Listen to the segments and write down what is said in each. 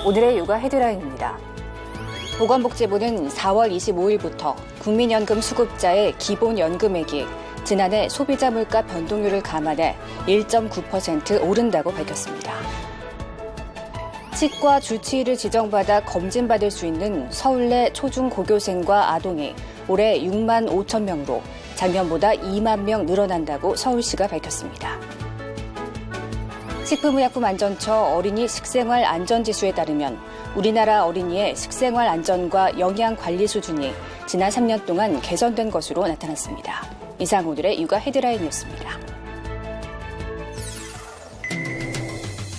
오늘의 육아 헤드라인입니다. 보건복지부는 4월 25일부터 국민연금 수급자의 기본연금액이 지난해 소비자 물가 변동률을 감안해 1.9% 오른다고 밝혔습니다. 치과 주치의를 지정받아 검진받을 수 있는 서울 내 초중고교생과 아동이 올해 6만 5천 명으로 작년보다 2만 명 늘어난다고 서울시가 밝혔습니다. 식품의약품안전처 어린이 식생활 안전지수에 따르면 우리나라 어린이의 식생활 안전과 영양 관리 수준이 지난 3년 동안 개선된 것으로 나타났습니다. 이상 오늘의 육아 헤드라인이었습니다.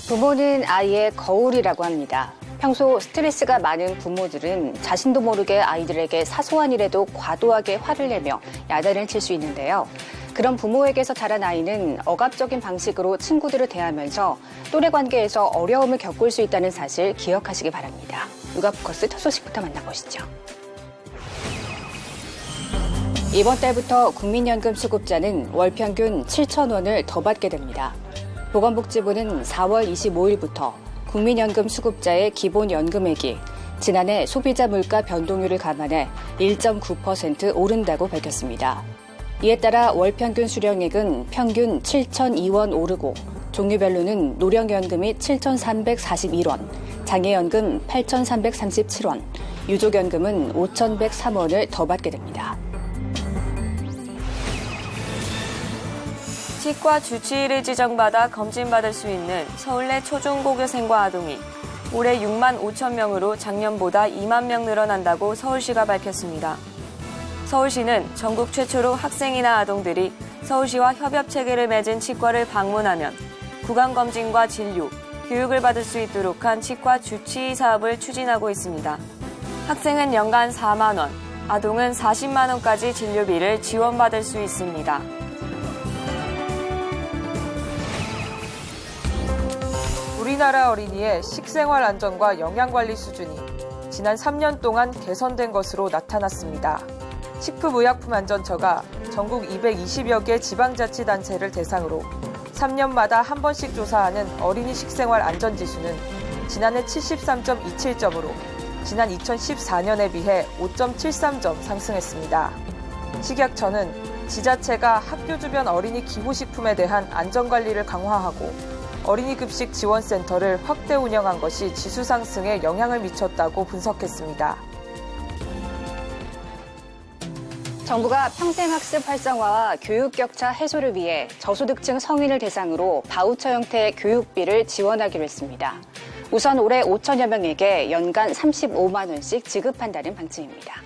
부모는 아이의 거울이라고 합니다. 평소 스트레스가 많은 부모들은 자신도 모르게 아이들에게 사소한 일에도 과도하게 화를 내며 야단을 칠 수 있는데요. 그런 부모에게서 자란 아이는 억압적인 방식으로 친구들을 대하면서 또래 관계에서 어려움을 겪을 수 있다는 사실 기억하시기 바랍니다. 육아포커스 첫 소식부터 만나보시죠. 이번 달부터 국민연금 수급자는 월 평균 7,000원을 더 받게 됩니다. 보건복지부는 4월 25일부터 국민연금 수급자의 기본연금액이 지난해 소비자 물가 변동률을 감안해 1.9% 오른다고 밝혔습니다. 이에 따라 월 평균 수령액은 평균 7,002원 오르고 종류별로는 노령연금이 7,341원, 장애연금 8,337원, 유족연금은 5,103원을 더 받게 됩니다. 치과 주치의를 지정받아 검진받을 수 있는 서울 내 초중고교생과 아동이 올해 6만 5천 명으로 작년보다 2만 명 늘어난다고 서울시가 밝혔습니다. 서울시는 전국 최초로 학생이나 아동들이 서울시와 협업체계를 맺은 치과를 방문하면 구강검진과 진료, 교육을 받을 수 있도록 한 치과 주치의 사업을 추진하고 있습니다. 학생은 연간 4만 원, 아동은 40만 원까지 진료비를 지원받을 수 있습니다. 우리나라 어린이의 식생활 안전과 영양관리 수준이 지난 3년 동안 개선된 것으로 나타났습니다. 식품의약품안전처가 전국 220여 개 지방자치단체를 대상으로 3년마다 한 번씩 조사하는 어린이 식생활 안전지수는 지난해 73.27점으로 지난 2014년에 비해 5.73점 상승했습니다. 식약처는 지자체가 학교 주변 어린이 기호식품에 대한 안전관리를 강화하고 어린이 급식 지원센터를 확대 운영한 것이 지수 상승에 영향을 미쳤다고 분석했습니다. 정부가 평생학습 활성화와 교육 격차 해소를 위해 저소득층 성인을 대상으로 바우처 형태의 교육비를 지원하기로 했습니다. 우선 올해 5천여 명에게 연간 35만 원씩 지급한다는 방침입니다.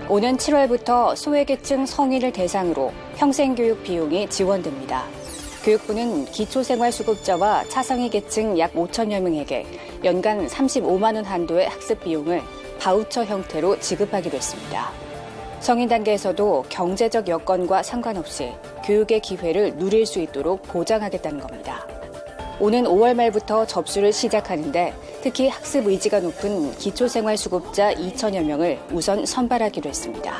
오는 7월부터 소외계층 성인을 대상으로 평생교육 비용이 지원됩니다. 교육부는 기초생활수급자와 차상위 계층 약 5천여 명에게 연간 35만 원 한도의 학습 비용을 바우처 형태로 지급하기로 했습니다. 성인 단계에서도 경제적 여건과 상관없이 교육의 기회를 누릴 수 있도록 보장하겠다는 겁니다. 오는 5월 말부터 접수를 시작하는데 특히 학습 의지가 높은 기초생활수급자 2천여 명을 우선 선발하기로 했습니다.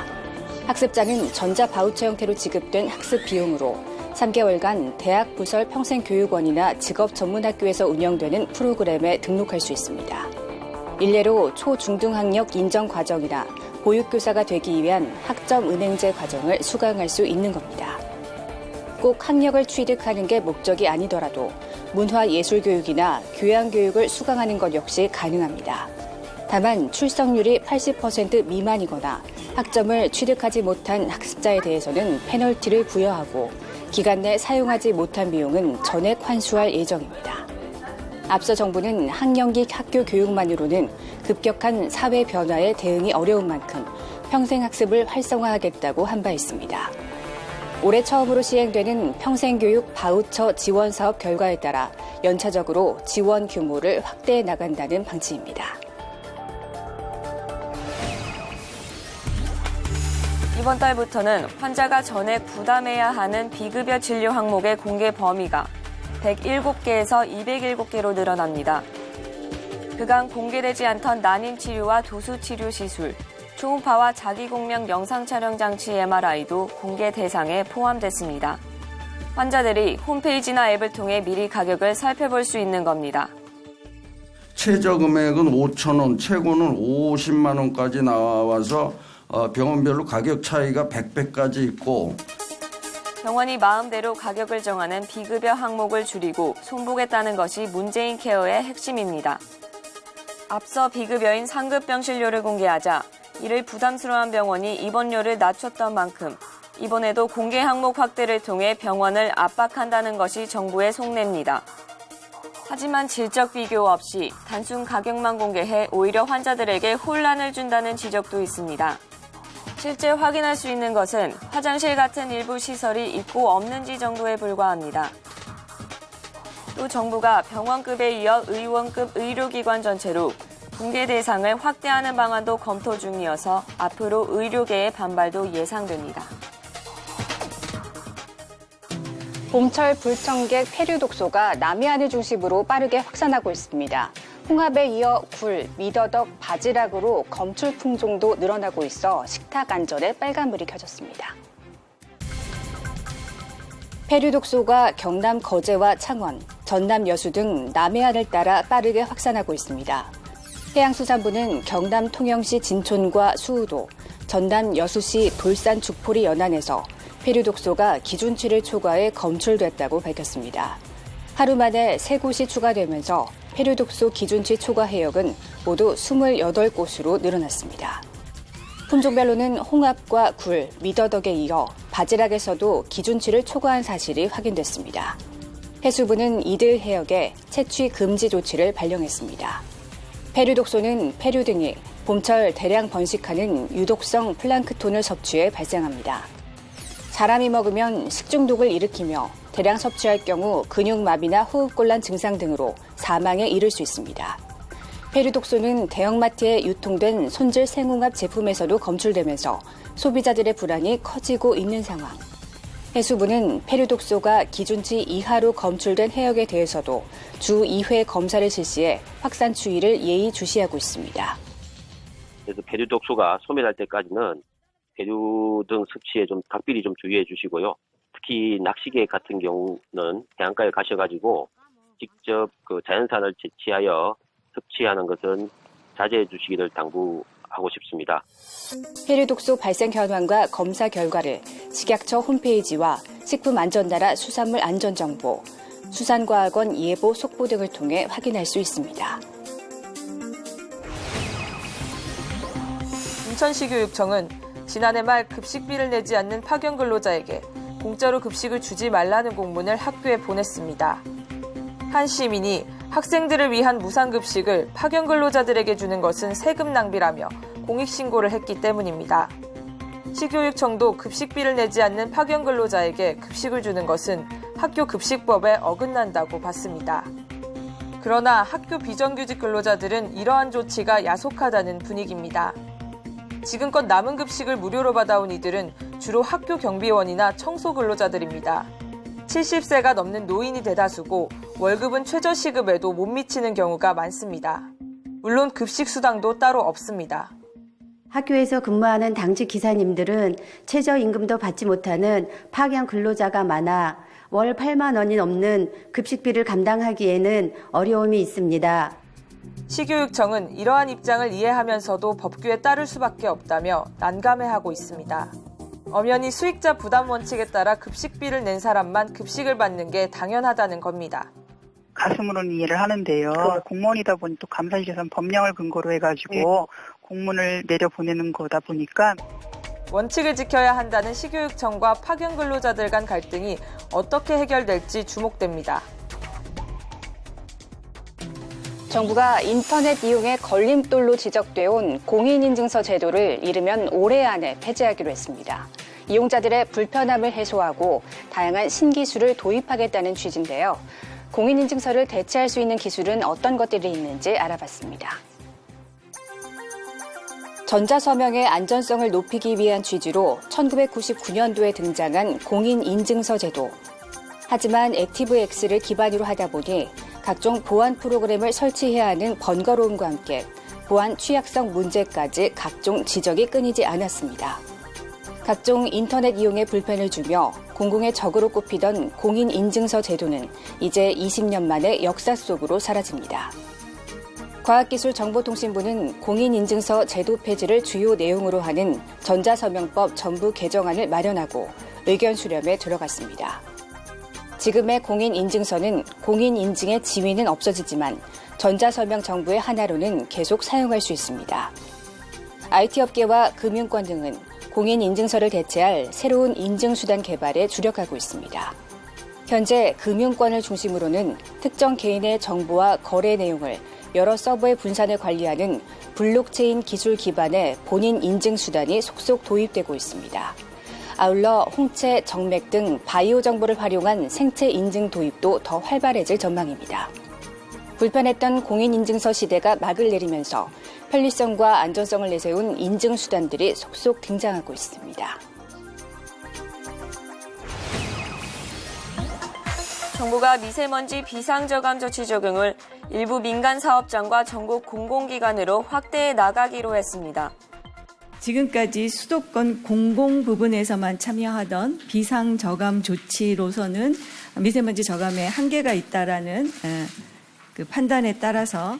학습장은 전자 바우처 형태로 지급된 학습 비용으로 3개월간 대학 부설 평생교육원이나 직업전문학교에서 운영되는 프로그램에 등록할 수 있습니다. 일례로 초중등학력 인정 과정이나 보육교사가 되기 위한 학점은행제 과정을 수강할 수 있는 겁니다. 꼭 학력을 취득하는 게 목적이 아니더라도 문화예술교육이나 교양교육을 수강하는 것 역시 가능합니다. 다만 출석률이 80% 미만이거나 학점을 취득하지 못한 학습자에 대해서는 페널티를 부여하고 기간 내 사용하지 못한 비용은 전액 환수할 예정입니다. 앞서 정부는 학령기 학교 교육만으로는 급격한 사회 변화에 대응이 어려운 만큼 평생학습을 활성화하겠다고 한 바 있습니다. 올해 처음으로 시행되는 평생교육 바우처 지원 사업 결과에 따라 연차적으로 지원 규모를 확대해 나간다는 방침입니다. 이번 달부터는 환자가 전액 부담해야 하는 비급여 진료 항목의 공개 범위가 107개에서 207개로 늘어납니다. 그간 공개되지 않던 난임 치료와 도수 치료 시술, 초음파와 자기공명 영상 촬영 장치 MRI도 공개 대상에 포함됐습니다. 환자들이 홈페이지나 앱을 통해 미리 가격을 살펴볼 수 있는 겁니다. 최저 금액은 5,000원, 최고는 50만 원까지 나와서 병원별로 가격 차이가 100배까지 있고 병원이 마음대로 가격을 정하는 비급여 항목을 줄이고 손보겠다는 것이 문재인 케어의 핵심입니다. 앞서 비급여인 상급 병실료를 공개하자 이를 부담스러워한 병원이 입원료를 낮췄던 만큼 이번에도 공개 항목 확대를 통해 병원을 압박한다는 것이 정부의 속내입니다. 하지만 질적 비교 없이 단순 가격만 공개해 오히려 환자들에게 혼란을 준다는 지적도 있습니다. 실제 확인할 수 있는 것은 화장실 같은 일부 시설이 있고 없는지 정도에 불과합니다. 또 정부가 병원급에 이어 의원급 의료기관 전체로 공개 대상을 확대하는 방안도 검토 중이어서 앞으로 의료계의 반발도 예상됩니다. 봄철 불청객 폐류 독소가 남해안을 중심으로 빠르게 확산하고 있습니다. 홍합에 이어 굴, 미더덕, 바지락으로 검출 품종도 늘어나고 있어 식탁 안전에 빨간불이 켜졌습니다. 폐류 독소가 경남 거제와 창원, 전남 여수 등 남해안을 따라 빠르게 확산하고 있습니다. 해양수산부는 경남 통영시 진촌과 수우도, 전남 여수시 돌산 죽포리 연안에서 폐류 독소가 기준치를 초과해 검출됐다고 밝혔습니다. 하루 만에 3곳이 추가되면서 폐류 독소 기준치 초과 해역은 모두 28곳으로 늘어났습니다. 품종별로는 홍합과 굴, 미더덕에 이어 바지락에서도 기준치를 초과한 사실이 확인됐습니다. 해수부는 이들 해역에 채취 금지 조치를 발령했습니다. 폐류 독소는 폐류 등이 봄철 대량 번식하는 유독성 플랑크톤을 섭취해 발생합니다. 사람이 먹으면 식중독을 일으키며 대량 섭취할 경우 근육마비나 호흡곤란 증상 등으로 사망에 이를 수 있습니다. 폐류 독소는 대형마트에 유통된 손질 생홍합 제품에서도 검출되면서 소비자들의 불안이 커지고 있는 상황. 해수부는 폐류 독소가 기준치 이하로 검출된 해역에 대해서도 주 2회 검사를 실시해 확산 추이를 예의주시하고 있습니다. 그래서 폐류 독소가 소멸할 때까지는 폐류 등 섭취에 좀 각별히 좀 주의해 주시고요. 특히 낚시계 같은 경우는 해안가에 가셔가지고 직접 그 자연산을 채취하여 섭취하는 것은 자제해 주시기를 당부하고 싶습니다. 폐류 독소 발생 현황과 검사 결과를 식약처 홈페이지와 식품안전나라 수산물 안전정보, 수산과학원 예보 속보 등을 통해 확인할 수 있습니다. 인천시교육청은 지난해 말 급식비를 내지 않는 파견 근로자에게 공짜로 급식을 주지 말라는 공문을 학교에 보냈습니다. 한 시민이 학생들을 위한 무상급식을 파견 근로자들에게 주는 것은 세금 낭비라며 공익신고를 했기 때문입니다. 시교육청도 급식비를 내지 않는 파견 근로자에게 급식을 주는 것은 학교 급식법에 어긋난다고 봤습니다. 그러나 학교 비정규직 근로자들은 이러한 조치가 야속하다는 분위기입니다. 지금껏 남은 급식을 무료로 받아온 이들은 주로 학교 경비원이나 청소 근로자들입니다. 70세가 넘는 노인이 대다수고 월급은 최저시급에도 못 미치는 경우가 많습니다. 물론 급식 수당도 따로 없습니다. 학교에서 근무하는 당직 기사님들은 최저임금도 받지 못하는 파견 근로자가 많아 월 8만 원이 넘는 급식비를 감당하기에는 어려움이 있습니다. 시교육청은 이러한 입장을 이해하면서도 법규에 따를 수밖에 없다며 난감해하고 있습니다. 엄연히 수익자 부담 원칙에 따라 급식비를 낸 사람만 급식을 받는 게 당연하다는 겁니다. 가슴으로는 이해를 하는데요. 공무원이다 보니 또 감사실에서는 법령을 근거로 해가지고 공문을 내려보내는 거다 보니까 원칙을 지켜야 한다는 시교육청과 파견 근로자들 간 갈등이 어떻게 해결될지 주목됩니다. 정부가 인터넷 이용의 걸림돌로 지적돼 온 공인인증서 제도를 이르면 올해 안에 폐지하기로 했습니다. 이용자들의 불편함을 해소하고 다양한 신기술을 도입하겠다는 취지인데요. 공인인증서를 대체할 수 있는 기술은 어떤 것들이 있는지 알아봤습니다. 전자서명의 안전성을 높이기 위한 취지로 1999년도에 등장한 공인인증서 제도. 하지만 액티브엑스를 기반으로 하다 보니 각종 보안 프로그램을 설치해야 하는 번거로움과 함께 보안 취약성 문제까지 각종 지적이 끊이지 않았습니다. 각종 인터넷 이용에 불편을 주며 공공의 적으로 꼽히던 공인인증서 제도는 이제 20년 만에 역사 속으로 사라집니다. 과학기술정보통신부는 공인인증서 제도 폐지를 주요 내용으로 하는 전자서명법 전부 개정안을 마련하고 의견 수렴에 들어갔습니다. 지금의 공인인증서는 공인인증의 지위는 없어지지만 전자서명 정보의 하나로는 계속 사용할 수 있습니다. IT업계와 금융권 등은 공인인증서를 대체할 새로운 인증수단 개발에 주력하고 있습니다. 현재 금융권을 중심으로는 특정 개인의 정보와 거래 내용을 여러 서버의 분산을 관리하는 블록체인 기술 기반의 본인 인증 수단이 속속 도입되고 있습니다. 아울러 홍채, 정맥 등 바이오 정보를 활용한 생체 인증 도입도 더 활발해질 전망입니다. 불편했던 공인인증서 시대가 막을 내리면서 편리성과 안전성을 내세운 인증 수단들이 속속 등장하고 있습니다. 정부가 미세먼지 비상저감 조치 적용을 일부 민간 사업장과 전국 공공기관으로 확대해 나가기로 했습니다. 지금까지 수도권 공공 부분에서만 참여하던 비상저감 조치로서는 미세먼지 저감에 한계가 있다라는 그 판단에 따라서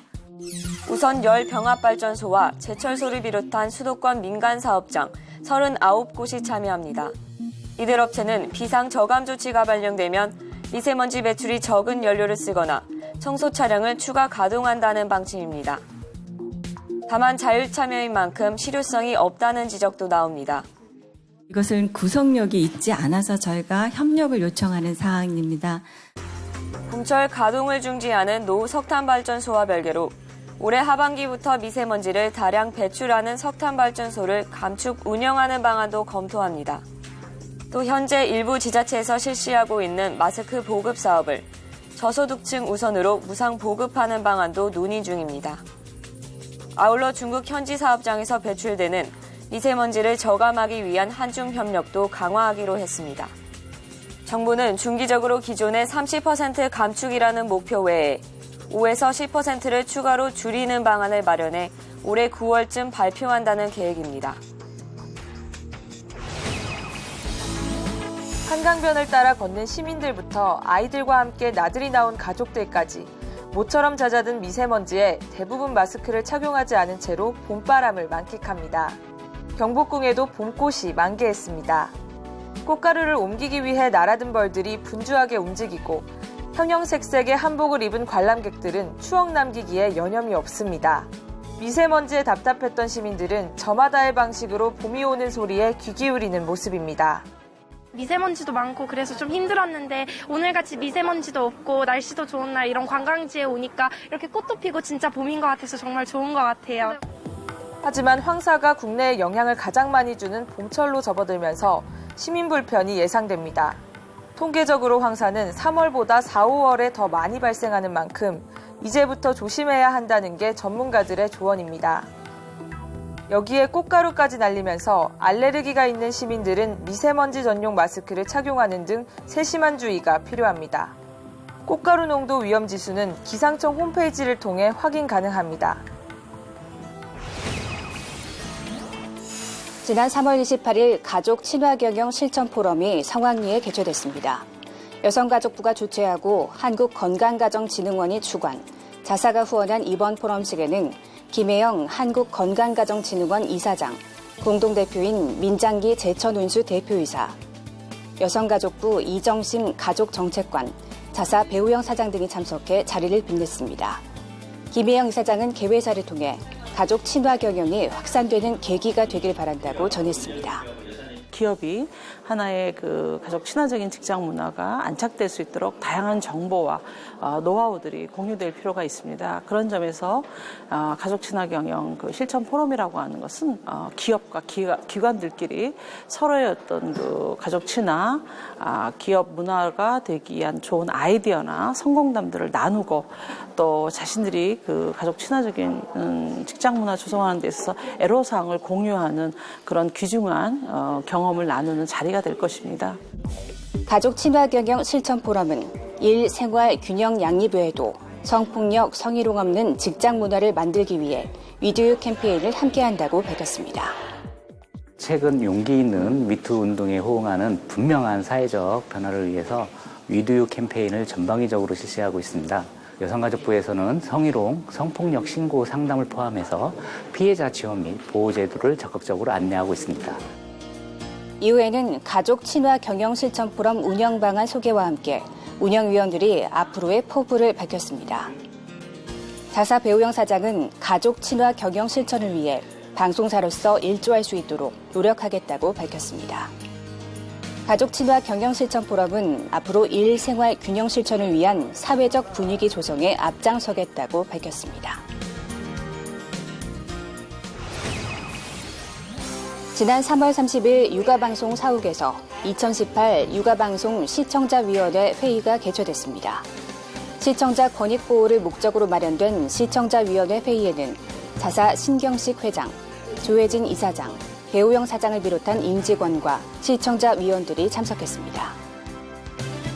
우선 열병합발전소와 제철소를 비롯한 수도권 민간 사업장 39곳이 참여합니다. 이들 업체는 비상저감 조치가 발령되면 미세먼지 배출이 적은 연료를 쓰거나 청소 차량을 추가 가동한다는 방침입니다. 다만 자율참여인 만큼 실효성이 없다는 지적도 나옵니다. 이것은 구속력이 있지 않아서 저희가 협력을 요청하는 사항입니다. 봄철 가동을 중지하는 노석탄발전소와 별개로 올해 하반기부터 미세먼지를 다량 배출하는 석탄발전소를 감축 운영하는 방안도 검토합니다. 또 현재 일부 지자체에서 실시하고 있는 마스크 보급 사업을 저소득층 우선으로 무상 보급하는 방안도 논의 중입니다. 아울러 중국 현지 사업장에서 배출되는 미세먼지를 저감하기 위한 한중 협력도 강화하기로 했습니다. 정부는 중기적으로 기존의 30% 감축이라는 목표 외에 5에서 10%를 추가로 줄이는 방안을 마련해 올해 9월쯤 발표한다는 계획입니다. 한강변을 따라 걷는 시민들부터 아이들과 함께 나들이 나온 가족들까지 모처럼 잦아든 미세먼지에 대부분 마스크를 착용하지 않은 채로 봄바람을 만끽합니다. 경복궁에도 봄꽃이 만개했습니다. 꽃가루를 옮기기 위해 날아든 벌들이 분주하게 움직이고 형형색색의 한복을 입은 관람객들은 추억 남기기에 여념이 없습니다. 미세먼지에 답답했던 시민들은 저마다의 방식으로 봄이 오는 소리에 귀 기울이는 모습입니다. 미세먼지도 많고 그래서 좀 힘들었는데 오늘같이 미세먼지도 없고 날씨도 좋은 날 이런 관광지에 오니까 이렇게 꽃도 피고 진짜 봄인 것 같아서 정말 좋은 것 같아요. 하지만 황사가 국내에 영향을 가장 많이 주는 봄철로 접어들면서 시민 불편이 예상됩니다. 통계적으로 황사는 3월보다 4, 5월에 더 많이 발생하는 만큼 이제부터 조심해야 한다는 게 전문가들의 조언입니다. 여기에 꽃가루까지 날리면서 알레르기가 있는 시민들은 미세먼지 전용 마스크를 착용하는 등 세심한 주의가 필요합니다. 꽃가루 농도 위험 지수는 기상청 홈페이지를 통해 확인 가능합니다. 지난 3월 28일 가족 친화 경영 실천 포럼이 성황리에 개최됐습니다. 여성가족부가 주최하고 한국건강가정진흥원이 주관, 자사가 후원한 이번 포럼식에는 김혜영 한국건강가정진흥원 이사장, 공동대표인 민장기 제천운수 대표이사, 여성가족부 이정심 가족정책관, 자사 배우영 사장 등이 참석해 자리를 빛냈습니다. 김혜영 이사장은 개회사를 통해 가족 친화 경영이 확산되는 계기가 되길 바란다고 전했습니다. 기업이 하나의 그 가족 친화적인 직장 문화가 안착될 수 있도록 다양한 정보와 노하우들이 공유될 필요가 있습니다. 그런 점에서 가족 친화 경영 그 실천 포럼이라고 하는 것은 기업과 기관들끼리 서로의 어떤 그 가족 친화 기업 문화가 되기 위한 좋은 아이디어나 성공담들을 나누고 또 자신들이 그 가족 친화적인 직장 문화 조성하는 데 있어서 애로사항을 공유하는 그런 귀중한 경험을 나누는 자리가 될 것입니다. 가족 친화 경영 실천 포럼은 일, 생활 균형 양립 외에도 성폭력, 성희롱 없는 직장 문화를 만들기 위해 위드유 캠페인을 함께한다고 밝혔습니다. 최근 용기 있는 미투 운동에 호응하는 분명한 사회적 변화를 위해서 위드유 캠페인을 전방위적으로 실시하고 있습니다. 여성가족부에서는 성희롱, 성폭력 신고 상담을 포함해서 피해자 지원 및 보호 제도를 적극적으로 안내하고 있습니다. 이후에는 가족 친화 경영 실천 포럼 운영 방안 소개와 함께 운영위원들이 앞으로의 포부를 밝혔습니다. 자사 배우영 사장은 가족 친화 경영 실천을 위해 방송사로서 일조할 수 있도록 노력하겠다고 밝혔습니다. 가족 친화 경영 실천 포럼은 앞으로 일 생활 균형 실천을 위한 사회적 분위기 조성에 앞장서겠다고 밝혔습니다. 지난 3월 30일 육아방송 사옥에서 2018 육아방송 시청자위원회 회의가 개최됐습니다. 시청자 권익 보호를 목적으로 마련된 시청자위원회 회의에는 자사 신경식 회장, 조혜진 이사장, 배우영 사장을 비롯한 임직원과 시청자위원들이 참석했습니다.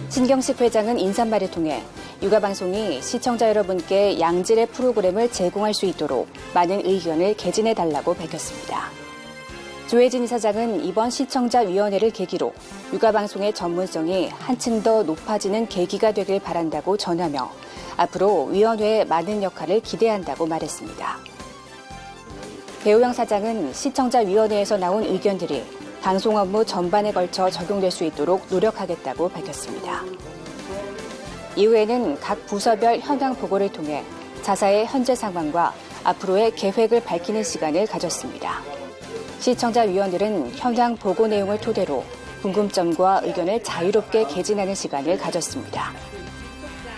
신경식 회장은 인사말을 통해 육아방송이 시청자 여러분께 양질의 프로그램을 제공할 수 있도록 많은 의견을 개진해달라고 밝혔습니다. 조혜진 이사장은 이번 시청자위원회를 계기로 육아방송의 전문성이 한층 더 높아지는 계기가 되길 바란다고 전하며 앞으로 위원회에 많은 역할을 기대한다고 말했습니다. 배우영 사장은 시청자위원회에서 나온 의견들이 방송 업무 전반에 걸쳐 적용될 수 있도록 노력하겠다고 밝혔습니다. 이후에는 각 부서별 현황 보고를 통해 자사의 현재 상황과 앞으로의 계획을 밝히는 시간을 가졌습니다. 시청자위원들은 현황 보고 내용을 토대로 궁금점과 의견을 자유롭게 개진하는 시간을 가졌습니다.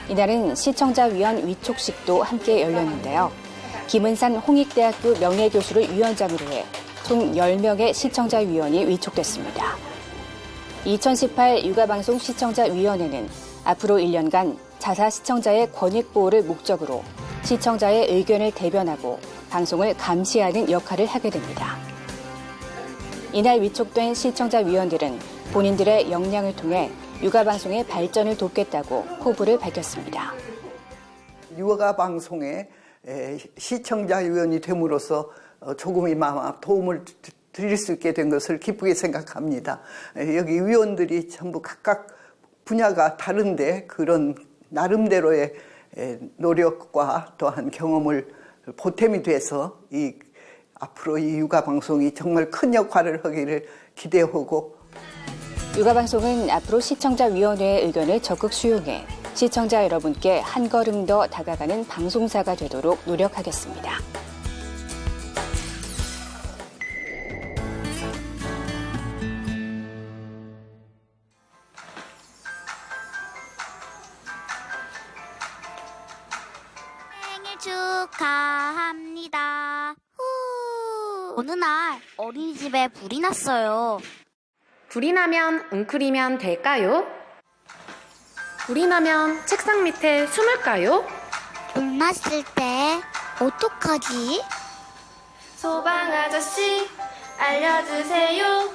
이날은 시청자위원 위촉식도 함께 열렸는데요. 김은산 홍익대학교 명예교수를 위원장으로 해 총 10명의 시청자위원이 위촉됐습니다. 2018 육아방송 시청자위원회는 앞으로 1년간 자사 시청자의 권익 보호를 목적으로 시청자의 의견을 대변하고 방송을 감시하는 역할을 하게 됩니다. 이날 위촉된 시청자위원들은 본인들의 역량을 통해 육아방송의 발전을 돕겠다고 포부를 밝혔습니다. 육아방송의 시청자위원이 됨으로써 조금이나마 도움을 드릴 수 있게 된 것을 기쁘게 생각합니다. 여기 위원들이 전부 각각 분야가 다른데 그런 나름대로의 노력과 또한 경험을 보탬이 돼서 앞으로 이 육아방송이 정말 큰 역할을 하기를 기대하고 육아방송은 앞으로 시청자위원회의 의견을 적극 수용해 시청자 여러분께 한 걸음 더 다가가는 방송사가 되도록 노력하겠습니다. 생일 축하합니다. 어느 날 어린이집에 불이 났어요. 불이 나면 웅크리면 될까요? 불이 나면 책상 밑에 숨을까요? 불 났을 때 어떡하지? 소방 아저씨 알려주세요.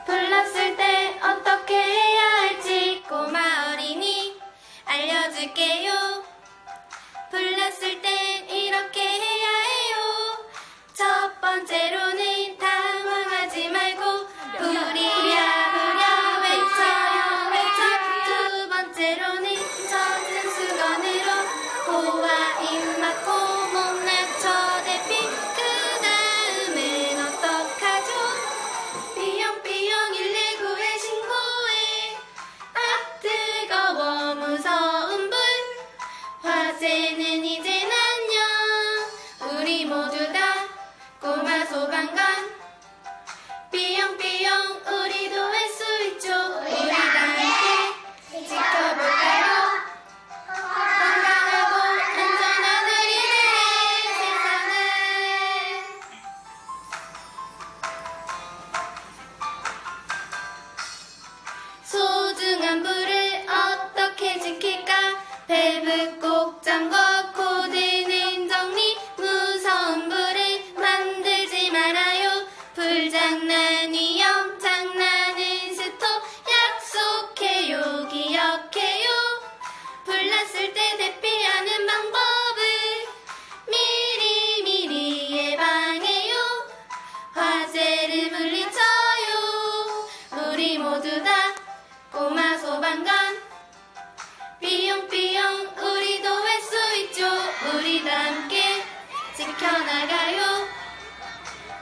불 났을 때 어떻게 해야 할지 꼬마 어린이 알려줄게요. 불 났을 땐 이렇게 해야 해요. 첫 번째로는 당황하지 말고 불이야 외쳐요 외쳐. 두 번째로는 젖은 수건으로 코와 입 막고 못나 대피. 그 다음은 어떡하죠? 삐용삐용 119에 신고해. 아 뜨거워 무서운 불. 지켜나가요.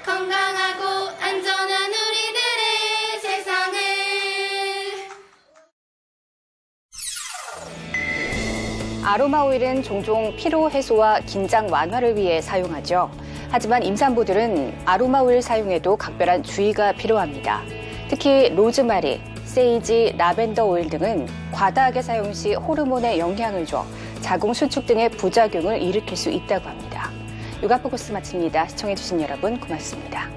건강하고 안전한 우리들의 세상을. 아로마 오일은 종종 피로 해소와 긴장 완화를 위해 사용하죠. 하지만 임산부들은 아로마 오일 사용에도 각별한 주의가 필요합니다. 특히 로즈마리, 세이지, 라벤더 오일 등은 과다하게 사용 시 호르몬에 영향을 줘 자궁 수축 등의 부작용을 일으킬 수 있다고 합니다. 육아포커스 마칩니다. 시청해주신 여러분 고맙습니다.